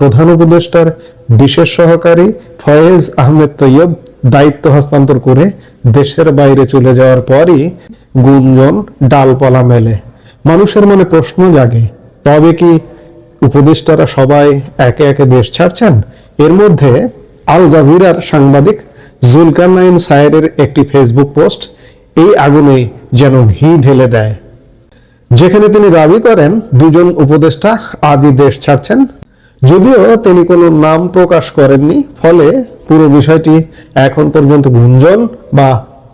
প্রধান উপদেষ্টার বিশেষ সহকারী ফয়েজ আহমেদ তৈয়ব দায়িত্ব হস্তান্তর করে দেশের বাইরে চলে যাওয়ার পরই গুঞ্জন ডালপালা মেলে। মানুষের মনে প্রশ্ন জাগে, তবে কি উপদেষ্টারা সবাই একে একে দেশ ছাড়ছেন? এর মধ্যে আল জাজিরার সাংবাদিক জুলকারনাইন সায়েরের একটি ফেসবুক পোস্ট এই আগুনে যেন ঘি ঢেলে দেয়, যেখানে তিনি দাবি করেন দুজন উপদেষ্টা আজই দেশ ছাড়ছেন। যদিও তিনি কোনো নাম প্রকাশ করেননি, ফলে পুরো বিষয়টি এখন পর্যন্ত গুঞ্জন বা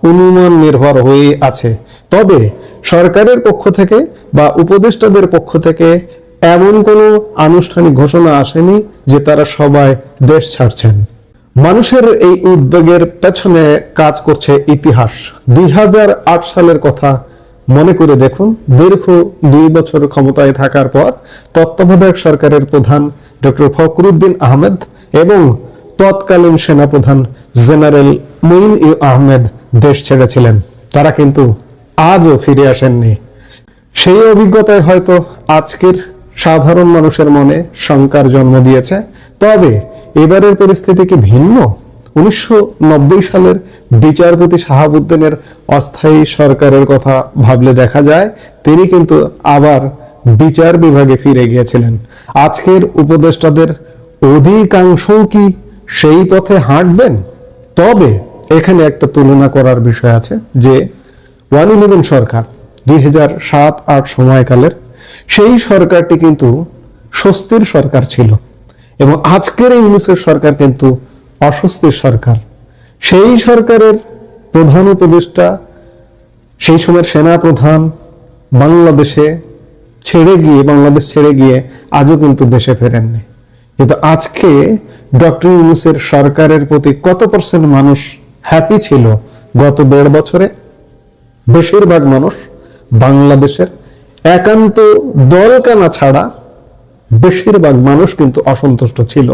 অনুমান নির্ভর হয়ে আছে। তবে সরকারের পক্ষ থেকে বা উপদেষ্টাদের পক্ষ থেকে এমন কোনো আনুষ্ঠানিক ঘোষণা আসেনি যে তারা সবাই দেশ ছাড়ছেন। মানুষের এই উদ্বেগের পেছনে কাজ করছে ইতিহাস। 2008 সালের কথা মনে করে দেখুন। দীর্ঘ 2 বছর ক্ষমতায় থাকার পর তত্ত্বাবধায়ক সরকারের প্রধান ডক্টর ফখরুদ্দিন আহমেদ এবং তৎকালীন সেনাপ্রধান জেনারেল মুইন আহমেদ দেশ ছেড়েছিলেন। তারা কিন্তু আজও ফিরে আসেননি। সেই অভিজ্ঞতায় হয়তো আজকের সাধারণ মানুষের মনে শঙ্কার জন্ম দিয়েছে। তবে এবারের পরিস্থিতি কি ভিন্ন? 1990 সালের বিচারপতি শাহাবুদ্দিনের অস্থায়ী সরকারের কথা ভাবলে দেখা যায় তিনি কিন্তু আবার বিচার বিভাগে ফিরে গিয়েছিলেন। আজকের উপদেষ্টাদের অধিকাংশ কি সেই পথে হাঁটবেন? তবে এখানে একটা তুলনা করার বিষয় আছে যে 111 সরকার 2007-8 সময়কালের সেই সরকারটি কিন্তু স্বস্তির সরকার ছিল এবং আজকের এই ইউনূসের সরকার কিন্তু অস্বস্তির সরকার। সেই সরকারের প্রধান উপদেষ্টা, সেই সময়ের সেনা প্রধান বাংলাদেশ ছেড়ে গিয়ে আজও কিন্তু দেশে ফেরেননি। কিন্তু আজকে ডক্টর ইউনূসের সরকারের প্রতি কত % মানুষ হ্যাপি ছিল গত 1.5 বছরে? বেশিরভাগ মানুষ বাংলাদেশের একান্ত দলকানা ছাড়া বেশিরভাগ মানুষ কিন্তু অসন্তুষ্ট ছিল।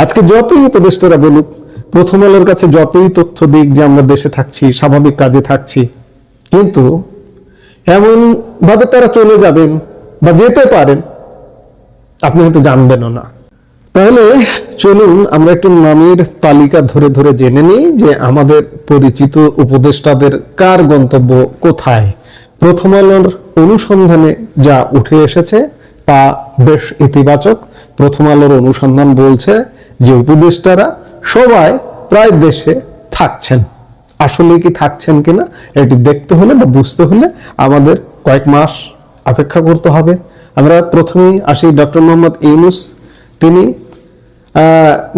আজকে যতই উপদেষ্টারা বলুক, প্রথম আলোর কাছে যতই তথ্য দিক যে আমরা দেশে থাকছি, স্বাভাবিক কাজে থাকছি, কিন্তু এমন ভাবে তারা চলে যাবেন বা যেতে পারেন আপনি হয়তো জানবেনও না। তাহলে চলুন আমরা একটু নামের তালিকা ধরে ধরে জেনে নিই যে আমাদের পরিচিত উপদেষ্টাদের কার গন্তব্য কোথায়। প্রথম আলোর অনুসন্ধানে যা উঠে এসেছে তা বেশ ইতিবাচক। প্রথম আলোর অনুসন্ধান বলছে যে উপদেষ্টারা সবাই প্রায় দেশে থাকছেন। আসলে কি থাকছেন কিনা এটি দেখতে হলে বা বুঝতে হলে আমাদের কয়েক মাস অপেক্ষা করতে হবে। আমরা প্রথমেই আসি ডক্টর মোহাম্মদ ইউনূস। তিনি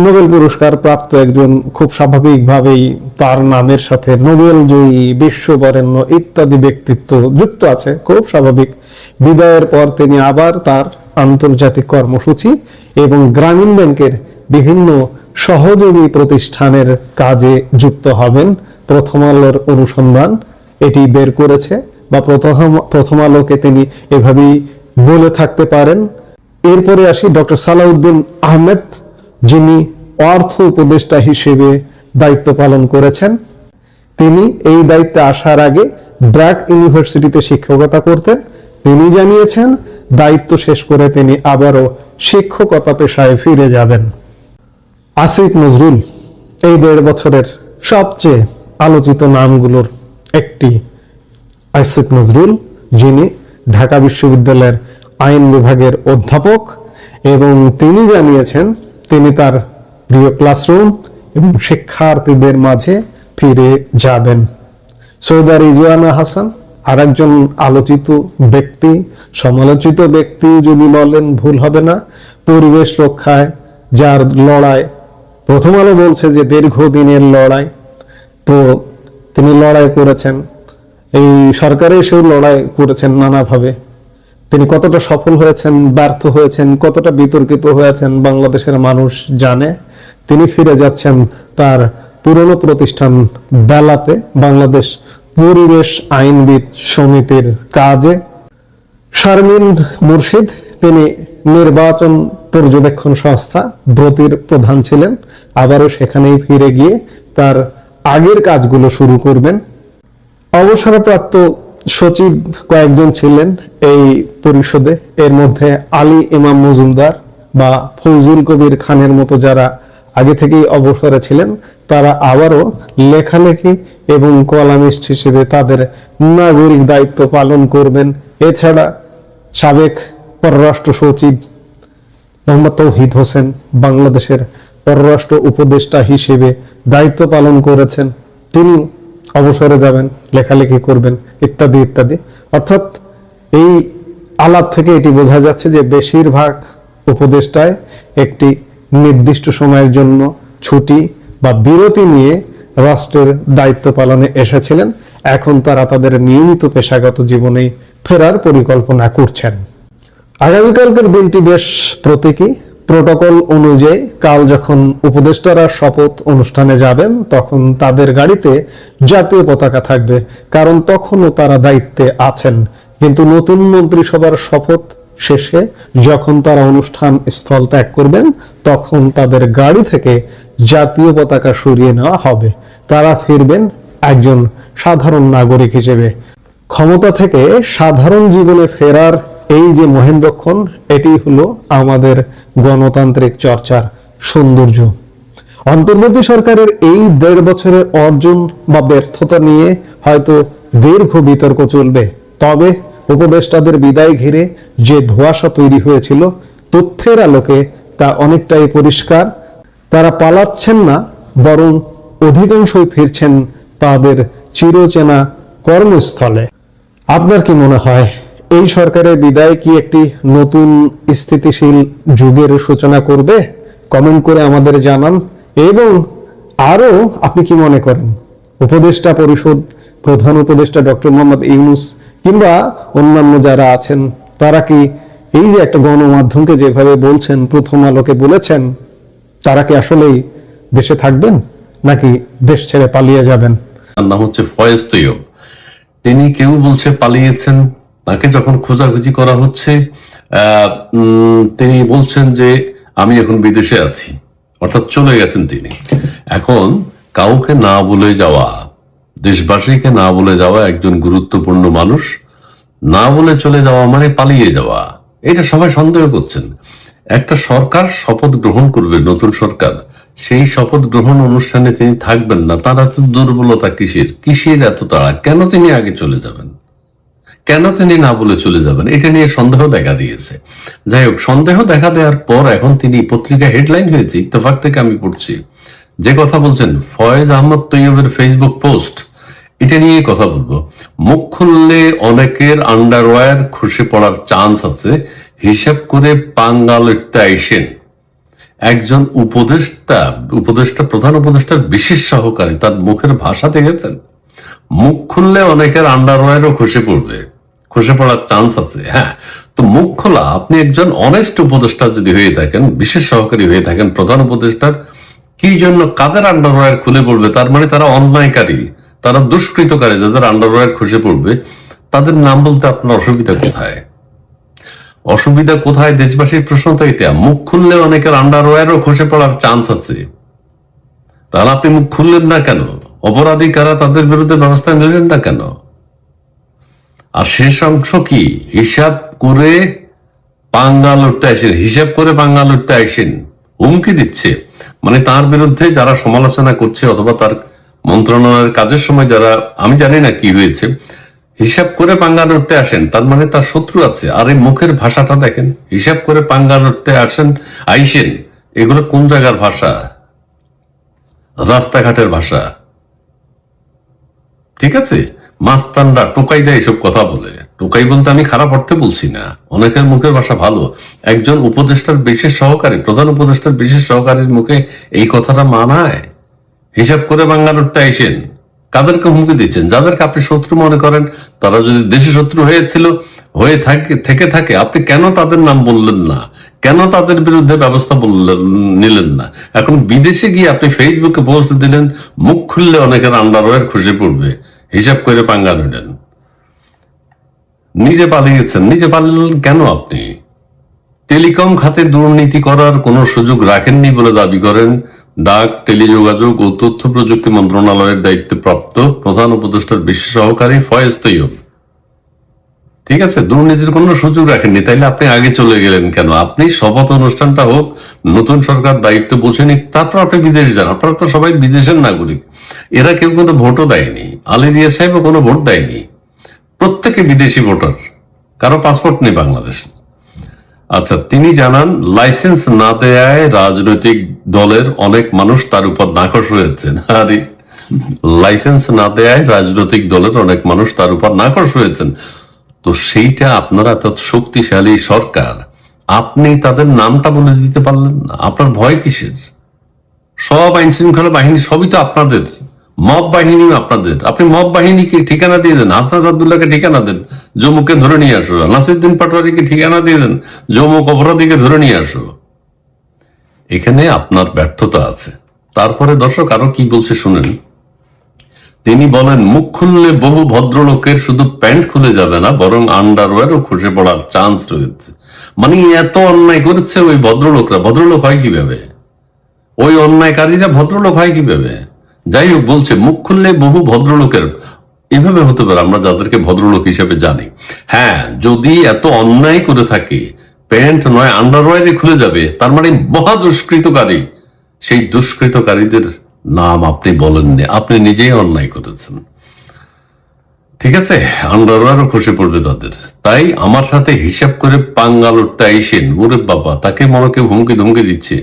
নোবেল পুরস্কার প্রাপ্ত একজন, খুব স্বাভাবিকভাবেই তার নামের সাথে নোবেল জয়ী, বিশ্ববরেণ্য ইত্যাদি ব্যক্তিত্ব যুক্ত আছে, খুব স্বাভাবিক। বিদায়ের পর তিনি আবার তার আন্তর্জাতিক কর্মসূচি এবং গ্রামীণ ব্যাংকের বিভিন্ন সহযোগী প্রতিষ্ঠানের কাজে যুক্ত হবেন। প্রথম আলোর অনুসন্ধান এটি বের করেছে বা প্রথম আলোকে তিনি এভাবেই বলে থাকতে পারেন। এরপরে আসি ডক্টর সালাউদ্দিন আহমেদ, যিনি অর্থ উপদেষ্টা হিসেবে দায়িত্ব পালন করেছেন। তিনি এই দায়িত্বে আসার আগে ব্র্যাক ইউনিভার্সিটিতে শিক্ষকতা করতেন। তিনি জানিয়েছেন দায়িত্ব শেষ করে তিনি আবারও শিক্ষকতা পেশায় ফিরে যাবেন। আসিফ নজরুল এই 1.5 বছরের সবচেয়ে আলোচিত নামগুলোর একটি। আসিফ নজরুল, যিনি ঢাকা বিশ্ববিদ্যালয়ের আইন বিভাগের অধ্যাপক, এবং তিনি জানিয়েছেন তিনি তার প্রিয় ক্লাসরুম এবং শিক্ষার্থীদের মাঝে ফিরে যাবেন। সৈয়দা রিজওয়ানা হাসান আরেকজন আলোচিত ব্যক্তি, সমালোচিত ব্যক্তি যদি বলেন ভুল হবে না। পরিবেশ রক্ষায় যার লড়াই, প্রথম আলো বলছে যে দীর্ঘদিনের লড়াই, তো তিনি লড়াই করেছেন, এই সরকারে এসেও লড়াই করেছেন নানাভাবে। তিনি কতটা সফল হয়েছেন, ব্যর্থ হয়েছেন, কতটা বিতর্কিত হয়েছেন বাংলাদেশের মানুষ জানে। তিনি ফিরে যাচ্ছেন তার পুরনো প্রতিষ্ঠান বেলাতে, বাংলাদেশ পরিবেশ আইনবিদ সমিতির কাজে। শারমিন মুর্শিদ, তিনি নির্বাচন পর্যবেক্ষণ সংস্থা ব্রতির প্রধান ছিলেন, আবারও সেখানেই ফিরে গিয়ে তার আগের কাজগুলো শুরু করবেন। অবসরপ্রাপ্ত সচিব কয়েকজন ছিলেন এই পরিষদে, এর মধ্যে আলী ইমাম মজুমদার, বা ফজলুল কবির খানের মতো যারা আগে থেকেই অবসরে ছিলেন, তারা আবারও লেখালেখি এবং কলামিস্ট হিসেবে তাদের নাগরিক দায়িত্ব পালন করবেন। এছাড়া সাবেক পররাষ্ট্র সচিব মোহাম্মদ তৌহিদ হোসেন বাংলাদেশের পররাষ্ট্র উপদেষ্টা হিসেবে দায়িত্ব পালন করেছেন, তিনি অবসরে যাবেন, লেখালেখি করবেন, ইত্যাদি ইত্যাদি। অর্থাৎ এই আলাপ থেকে এটি বোঝা যাচ্ছে যে বেশিরভাগ উপদেষ্টায় একটি নির্দিষ্ট সময়ের জন্য ছুটি বা বিরতি নিয়ে রাষ্ট্রের দায়িত্ব পালনে এসেছিলেন। এখন তারা তাদের নিয়মিত পেশাগত জীবনে ফেরার পরিকল্পনা করছেন। আগামীকালকের দিনটি বেশ প্রতীকী। প্রোটোকল অনুযায়ী কাল যখন উপদেষ্টারা শপথ অনুষ্ঠানে যাবেন, তখন তাদের গাড়িতে জাতীয় পতাকা থাকবে, কারণ তখনও তারা দায়িত্বে আছেন। কিন্তু নতুন মন্ত্রিসভার শপথ শেষে যখন তারা অনুষ্ঠান স্থল ত্যাগ করবেন, তখন তাদের গাড়ি থেকে জাতীয় পতাকা সরিয়ে নেওয়া হবে। তারা ফিরবেন একজন সাধারণ নাগরিক হিসেবে। ক্ষমতা থেকে সাধারণ জীবনে ফেরার এই যে মহেন্দ্রক্ষণ, এটি হলো আমাদের গণতান্ত্রিক চর্চার সৌন্দর্য। অন্তর্বর্তী সরকারের এই 1.5 বছরের অর্জন বা ব্যর্থতা নিয়ে হয়তো দীর্ঘ বিতর্ক চলবে, তবে উপদেষ্টাদের বিদায় ঘিরে যে ধোঁয়াশা তৈরি হয়েছিল, তথ্যের আলোকে তা অনেকটাই পরিষ্কার। তারা পালাচ্ছেন না, বরং অধিকাংশই ফিরছেন তাদের চিরচেনা কর্মস্থলে। আপনার কি মনে হয়, এই সরকারের বিদায় কি একটি নতুন স্থিতিশীল যুগের সূচনা করবে? কমেন্ট করে আমাদের জানান। এবং আরো আপনি কি মনে করেন, উপদেষ্টা পরিষদ, প্রধান উপদেষ্টা ডক্টর মোহাম্মদ ইউনূস কিংবা অন্যান্য যারা আছেন, তারা কি এই যে একটা গণমাধ্যমকে যেভাবে বলছেন, প্রথম আলোকে বলেছেন, তারা কি আসলেই দেশে থাকবেন নাকি দেশ ছেড়ে পালিয়ে যাবেন? তার নাম হচ্ছে ফয়েজ তৈয়ব। তিনি কেউ বলছে পালিয়েছেন, তাকে যখন খোঁজাখুঁজি করা হচ্ছে তিনি বলছেন যে আমি এখন বিদেশে আছি, অর্থাৎ চলে গেছেন তিনি। এখন কাউকে না বলে যাওয়া, দেশবাসীকে না বলে যাওয়া, একজন গুরুত্বপূর্ণ মানুষ না বলে চলে যাওয়া মানে পালিয়ে যাওয়া, এটা সবাই সন্দেহ করছেন। একটা সরকার শপথ গ্রহণ করবে, নতুন সরকার, সেই শপথ গ্রহণ অনুষ্ঠানে তিনি থাকবেন না, তার এত দুর্বলতা কিসের এত তাড়া? কেন তিনি আগে চলে যাবেন? কেন তিনি না বলে চলে যাবেন? এটা নিয়ে সন্দেহ দেখা দিয়েছে। যাই হোক, সন্দেহ দেখা দেওয়ার পর এখন তিনি পত্রিকা হেডলাইন হয়েছে, ইত্তেফাক থেকে আমি পড়ছি, যে কথা বলছেন ফয়েজ আহমদ তৈয়বের ফেসবুক পোস্ট, এটা নিয়ে কথা বলবো। মুখ খুললে অনেকের আন্ডারওয়্যার খসে পড়ার চান্স আছে, হিসাব করে পাঙ্গা লড়তে আইসেন। একজন উপদেষ্টা প্রধান উপদেষ্টার বিশেষ সহকারী, তার মুখের ভাষা দেখেছেন? মুখ খুললে অনেকের আন্ডারওয়্যারও খসে পড়ার চান্স আছে। হ্যাঁ, তো মুখ খোলা, আপনি একজন অনেস্ট উপদেষ্টা যদি হয়ে থাকেন, বিশেষ সহকারী হয়ে থাকেন প্রধান উপদেষ্টার, কি জন্য কাদের আন্ডারওয়্যার খুলে পড়বে? তার মানে তারা অন্যায়কারী, তারা দুষ্কৃতকারী, যাদের আন্ডারওয়্যার খসে পড়বে, তাদের নাম বলতে আপনার অসুবিধা কোথায়? অসুবিধা কোথায়? দেশবাসীর প্রশ্ন তো এটা। মুখ খুললে অনেকের আন্ডারওয়্যারও খসে পড়ার চান্স আছে, তাহলে আপনি মুখ খুললেন না কেন? অপরাধী কারা, তাদের বিরুদ্ধে ব্যবস্থা নিলেন না কেন? আর শেষ অংশ কি? হিসাব করে পাঙ্গা লড়তে আসেন, হিসাব করে পাঙ্গা লড়তে আসেন, হুমকি দিচ্ছে। মানে তার বিরুদ্ধে যারা সমালোচনা করছে অথবা তার মন্ত্রণালয়ের কাজের সময় যারা, আমি জানি না কি হয়েছে, হিসাব করে পাঙ্গা লড়তে আসেন, তার মানে তার শত্রু আছে। আর এই মুখের ভাষাটা দেখেন, হিসাব করে পাঙ্গা লড়তে আইসেন, এগুলো কোন জায়গার ভাষা? রাস্তাঘাটের ভাষা, ঠিক আছে? মাস্তানরা, টোকাইরা এসব কথা বলে। টোকাই বলতে আমি খারাপ অর্থে বলছি না, অনেকের মুখের ভাষা ভালো। একজন উপদেষ্টার বিশেষ সহকারী, প্রধান উপদেষ্টার বিশেষ সহকারীর মুখে এই কথাটা মানায়? হিসাব করে বাংলা লড়তে আইসেন, কাদেরকে হুমকি দিচ্ছেন? যাদেরকে আপনি শত্রু মনে করেন, তারা যদি দেশে শত্রু হয়ে থাকে, আপনি কেন তাদের নাম বললেন না? কেন তাদের বিরুদ্ধে ব্যবস্থা নিলেন না? এখন বিদেশে গিয়ে আপনি ফেসবুকে পোস্ট দিলেন, মুখ খুললে অনেকের আন্ডারওয়্যার খসে পড়বে, হিসাব করে পাঙ্গা নিলেন। নিজে পালিয়েছেন কেন আপনি? টেলিকম খাতে দুর্নীতি করার কোনো সুযোগ রাখেননি বলে দাবি করেন ডাক, টেলিযোগাযোগ ও তথ্য প্রযুক্তি মন্ত্রণালয়ের দায়িত্বপ্রাপ্ত প্রধান উপদেষ্টার বিশেষ সহকারী ফয়েজ তৈয়ব। ঠিক আছে, দুর্নীতির কোনো সুযোগ রাখেননি, তাইলে আপনি আগে চলে গেলেন কেন? আপনি শপথ অনুষ্ঠানটা হোক, নতুন সরকার দায়িত্ব বুঝে নিক, তারপর আপনি বিদেশ যান। আপনারা তো সবাই বিদেশের নাগরিক। এরা কেউ কিন্তু ভোটও দেয়নি, আলী রিয়াজ সাহেবও কোনো ভোট দেয়নি, প্রত্যেকে বিদেশি ভোটার, কারো পাসপোর্ট নেই বাংলাদেশ। আচ্ছা, তিনি জানান লাইসেন্স না দেয়ায় রাজনৈতিক দলের অনেক মানুষ তার উপর নাখোশ হয়েছেন। আরে, লাইসেন্স না দেয়ায় রাজনৈতিক দলের অনেক মানুষ তার উপর নাখোশ হয়েছেন, তো সেইটা আপনারা এত শক্তিশালী সরকার, আপনি তাদের নামটা বলে দিতে পারলেন না? আপনার ভয় কিসের? সব আইন শৃঙ্খলা বাহিনী সবই তো আপনাদের, মব বাহিনীও আপনাদের। আপনি মব বাহিনীকে ঠিকানা দিয়ে দেন, হাসনাত আব্দুল্লাহকে ঠিকানা দেন, জম্মুকে ধরে নিয়ে আসো। নাসিরুদ্দিন পাটোয়ারিকে ঠিকানা দিয়ে দেন, জম্মু অপরাধীকে ধরে নিয়ে আসো। এখানে আপনার ব্যর্থতা আছে। তারপরে দর্শক আরো কি বলছে শুনেন। তিনি বলেন, মুখ খুললে বহু ভদ্রলোকের শুধু প্যান্ট খুলে যাবে না, বরং আন্ডারওয়্যারও খসে পড়ার চান্স রয়েছে। মানে এত অন্যায় করেছে ওই ভদ্রলোকরা, ভদ্রলোক হয় কিভাবে? ওই অন্যায়কারীরা ভদ্রলোক হয় কিভাবে? যাই হোক, বলছে মুখ খুললে বহু ভদ্রলোকের, এভাবে হতে পারে আমরা যাদেরকে ভদ্রলোক হিসেবে জানি। হ্যাঁ, যদি এত অন্যায় করে থাকে, প্যান্ট নয় আন্ডারওয়্যারে খুলে যাবে, তার মানে মহা দুষ্কৃতকারী। সেই দুষ্কৃতকারীদের নাম আপনি বলেননি, আপনি নিজেই অন্যায় করেছেন। ঠিক আছে, আন্ডারওয়্যারও খসে পড়বে তাদের। তাই আমার সাথে হিসাব করে পাঙ্গা লড়তে আইসেন, ওরে বাবা, তাকে মনে কেউ হুমকি ধুমকি দিচ্ছে।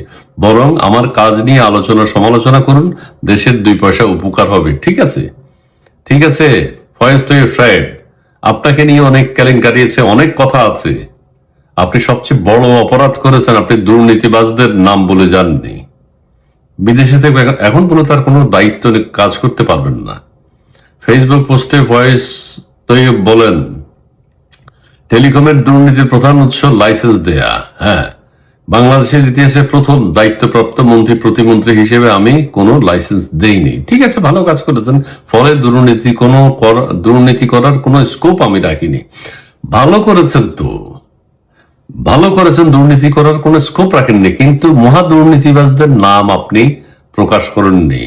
বরং আমার কাজ নিয়ে আলোচনা সমালোচনা করুন, দেশের 2 পয়সা উপকার হবে। ঠিক আছে, ঠিক আছে ফয়েজ তৈয়ব সাহেব, আপনাকে নিয়ে অনেক কেলেঙ্কারি আছে, অনেক কথা আছে। আপনি সবচেয়ে বড় অপরাধ করেছেন, আপনি দুর্নীতিবাজদের নাম বলে যাননি। বিদেশে থেকে এখন পর্যন্ত তার কোনো দায়িত্ব নিয়ে কাজ করতে পারবেন না। ফেসবুক পোস্টে ফয়েজ তৈয়ব বলেন, টেলিকমের দুর্নীতির প্রধান উৎস লাইসেন্স দেয়া। হ্যাঁ, বাংলাদেশের ইতিহাসে প্রথম দায়িত্বপ্রাপ্ত মন্ত্রী প্রতিমন্ত্রী হিসেবে আমি কোনো লাইসেন্স দেইনি। ঠিক আছে, ভালো কাজ করেছেন, ফলে দুর্নীতি করার কোনো স্কোপ আমি রাখিনি। ভালো করেছেন তো, ভালো করেছেন, দুর্নীতি করার কোনো স্কোপ রাখেননি, কিন্তু মহা দুর্নীতিবাজদের নাম আপনি প্রকাশ করেননি।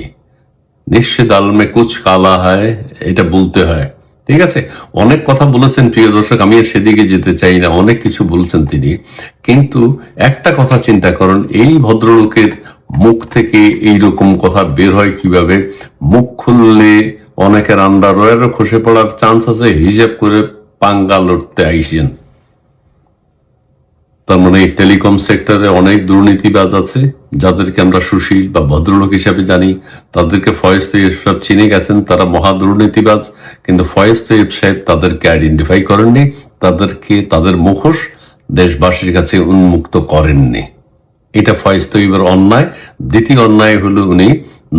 নিশ্চয় দাল মে কুছ কালা হয়, এটা বলতে হয়। ঠিক আছে, অনেক কথা বলেছেন প্রিয় দর্শক, আমি আর সেদিকে যেতে চাই না, অনেক কিছু বলছেন তিনি। কিন্তু একটা কথা চিন্তা করেন, এই ভদ্রলোকের মুখ থেকে এইরকম কথা বের হয় কিভাবে? মুখ খুললে অনেকের আন্ডারওয়্যারও খসে পড়ার চান্স আছে, হিসাব করে পাঙ্গা লড়তে আইসেন। তার মানে এই টেলিকম সেক্টরে অনেক দুর্নীতিবাজ আছে, যাদেরকে আমরা সুশীল বা ভদ্রলোক হিসাবে জানি। তাদেরকে ফয়েজ তৈয়ব সাহেব চিনে গেছেন, তারা মহা দুর্নীতিবাজ, কিন্তু ফয়েজ তৈয়ব সাহেব তাদেরকে আইডেন্টিফাই করেননি, তাদেরকে তাদের মুখোশ দেশবাসীর কাছে উন্মুক্ত করেননি। এটা ফয়েজ তৈয়বের অন্যায়। দ্বিতীয় অন্যায় হলো উনি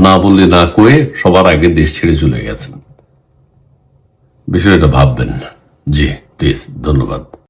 না বলে না কয়ে সবার আগে দেশ ছেড়ে চলে গেছেন। বিষয়টা ভাববেন। জি প্লিজ, ধন্যবাদ।